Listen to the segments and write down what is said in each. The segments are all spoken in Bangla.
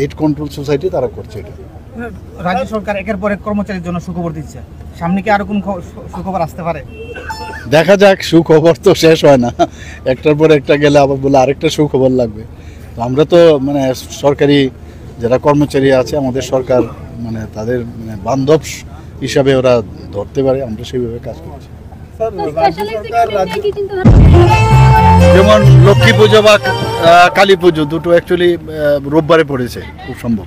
এইড কন্ট্রোল সোসাইটি তারা করছে এটা। রাজ্য সরকার একের পর এক কর্মচারীর জন্য সুখবর দিচ্ছে, সামনে কি আরো কোন সুখবর আসতে পারে? দেখা যাক, সুখবর তো শেষ হয় না, একটার পর একটা গেলে আবার বলে আরেকটা সুখবর লাগবে। তো আমরা তো সরকারি যারা কর্মচারী আছে আমাদের সরকার তাদের বান্ধব হিসাবে ওরা ধরতে পারে, আমরা সেইভাবে কাজ করছি। যেমন লক্ষ্মী পুজো বা কালী পুজো দুটো অ্যাকচুয়ালি রোববারে পড়েছে খুব সম্ভব,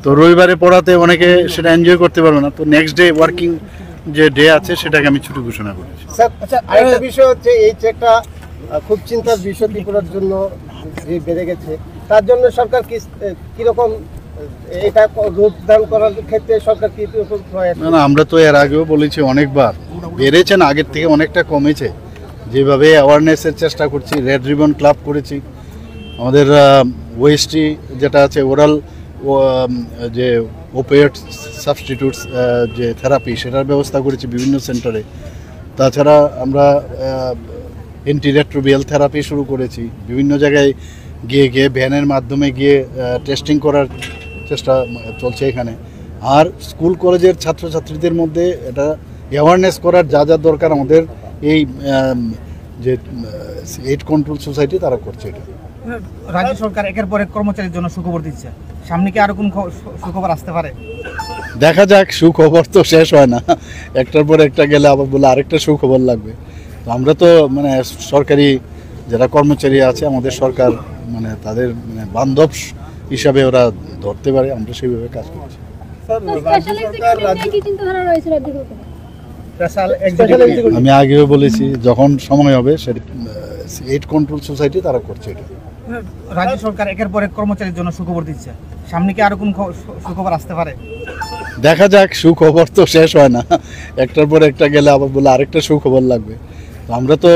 তো রবিবারে পড়াতে অনেকে সেটা এনজয় করতে পারবে না, তো নেক্সট ডে ওয়ার্কিং যে ডে আছে সেটাকে আমি ছুটি ঘোষণা করেছি। আচ্ছা, আরেকটা বিষয় হচ্ছে এই চেকটা খুব চিন্তার বিষয় ত্রিপুরার জন্য যে বেড়ে গেছে, তার জন্য সরকার কিরকম এটা রূপদান করার ক্ষেত্রে সরকার কি না, আমরা তো এর আগেও বলেছি অনেকবার, বেড়েছে না, আগের থেকে অনেকটা কমেছে। যেভাবে অ্যাওয়ারনেসের চেষ্টা করছি, রেড রিবন ক্লাব করেছি, আমাদের ওএসটি যেটা আছে ওরাল যে ওপিয়েট সাবস্টিটিউটস যে থেরাপি সেটার ব্যবস্থা করেছি বিভিন্ন সেন্টারে। তাছাড়া আমরা অ্যান্টিরেট্রোভিয়াল থেরাপি শুরু করেছি, বিভিন্ন জায়গায় গিয়ে ভ্যানের মাধ্যমে গিয়ে টেস্টিং করার চেষ্টা চলছে এখানে। আর স্কুল কলেজের ছাত্রছাত্রীদের মধ্যে এটা অ্যাওয়ারনেস করার যা যা দরকার আমাদের এই যে এইড কন্ট্রোল সোসাইটি তারা করছে এটা। রাজ্য সরকার একের পর এক কর্মচারীর জন্য সুখবর দিচ্ছে, সামনে কি আরো কোন সুখবর আসতে পারে? দেখা যাক, সুখবর তো শেষ হয় না, একটার পর একটা গেলে আবার বলে আরেকটা সুখবর লাগবে। তো আমরা তো সরকারি যারা কর্মচারী আছে আমাদের সরকার তাদের বান্ধব হিসাবে ওরা ধরতে পারে, আমরা সেইভাবে কাজ করছি। আমি আগেও বলেছি যখন সময় হবে সেটা এইড কন্ট্রোল সোসাইটি তারা করছে এটা। রাজ্য সরকার একের পর এক কর্মচারীর জন্য সুখবর দিচ্ছে, সামনে কি আরো কোন সুখবর আসতে পারে? দেখা যাক, সুখবর তো শেষ হয় না, একটার পর একটা গেলে আবার বলে আরেকটা সুখবর লাগবে। তো আমরা তো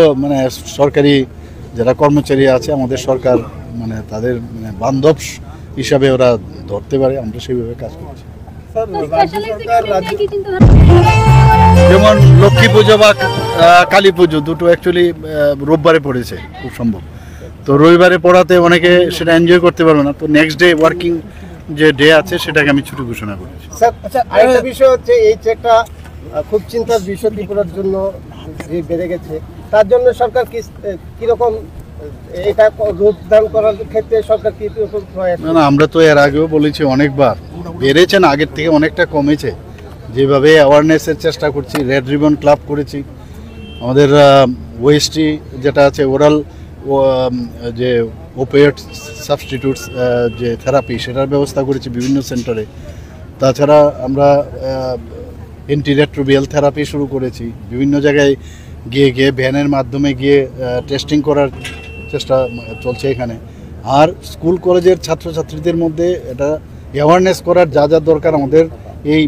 সরকারি যারা কর্মচারী আছে আমাদের সরকার তাদের বান্ধব হিসাবে ওরা ধরতে পারে, আমরা সেইভাবে কাজ করছি। যেমন লক্ষ্মী পুজো বা কালী পুজো দুটো অ্যাকচুয়ালি রোববারে পড়েছে খুব সম্ভব, তো রবিবারে পড়াতে অনেকে সেটা এনজয় করতে পারবে না, তো নেক্সট ডে ওয়ার্কিং যে ডে আছে সেটাকে আমি ছুটি ঘোষণা করেছি। আচ্ছা, আরেকটা বিষয় হচ্ছে এই চেকটা খুব চিন্তার বিষয় ত্রিপুরার জন্য যে বেড়ে গেছে, তার জন্য সরকার কিরকম এটা রূপদান করার ক্ষেত্রে সরকার কি না, আমরা তো এর আগেও বলেছি অনেকবার, বেড়েছে না, আগের থেকে অনেকটা কমেছে। যেভাবে অ্যাওয়ারনেসের চেষ্টা করছি, রেড রিবন ক্লাব করেছি, আমাদের ওএসটি যেটা আছে ওরাল যে ওপিয়েট সাবস্টিটিউটস যে থেরাপি সেটার ব্যবস্থা করেছি বিভিন্ন সেন্টারে। তাছাড়া আমরা অ্যান্টিরেট্রোভিয়াল থেরাপি শুরু করেছি, বিভিন্ন জায়গায় গিয়ে ভ্যানের মাধ্যমে গিয়ে টেস্টিং করার চেষ্টা চলছে এখানে। আর স্কুল কলেজের ছাত্রছাত্রীদের মধ্যে এটা অ্যাওয়ারনেস করার যা যা দরকার আমাদের এই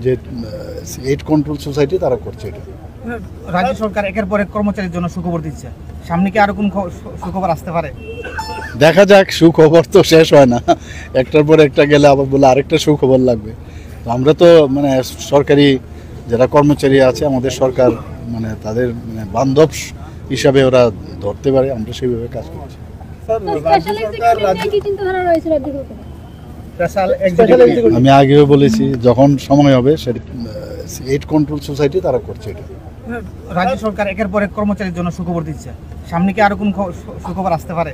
যে এইড কন্ট্রোল সোসাইটি তারা করছে এটা। রাজ্য সরকার একের পর এক কর্মচারীর জন্য সুখবর দিচ্ছে, সামনে কি আরো কোন সুখবর আসতে পারে? দেখা যাক, সুখবর তো শেষ হয় না, একটার পর একটা গেলে আবার বলে আরেকটা সুখবর লাগবে। তো আমরা তো সরকারি যারা কর্মচারী আছে আমাদের সরকার তাদের বান্ধব হিসাবে ওরা ধরতে পারে, আমরা সেইভাবে কাজ করছি। আমি আগেও বলেছি যখন সময় হবে সেটা এইড কন্ট্রোল সোসাইটি তারা করছে এটা। রাজ্য সরকার একের পর এক কর্মচারীর জন্য সুখবর দিচ্ছে, সামনে কি আরো কোন সুখবর আসতে পারে?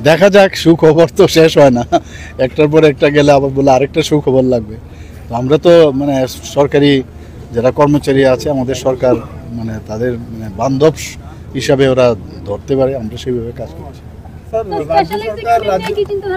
দেখা যাক, সুখবর তো শেষ হয় না, একটার পর একটা গেলে আবার বলে আরেকটা সুখবর লাগবে। তো আমরা তো সরকারি যারা কর্মচারী আছে আমাদের সরকার তাদের বান্ধব হিসাবে ওরা ধরতে পারে, আমরা সেইভাবে কাজ করছি।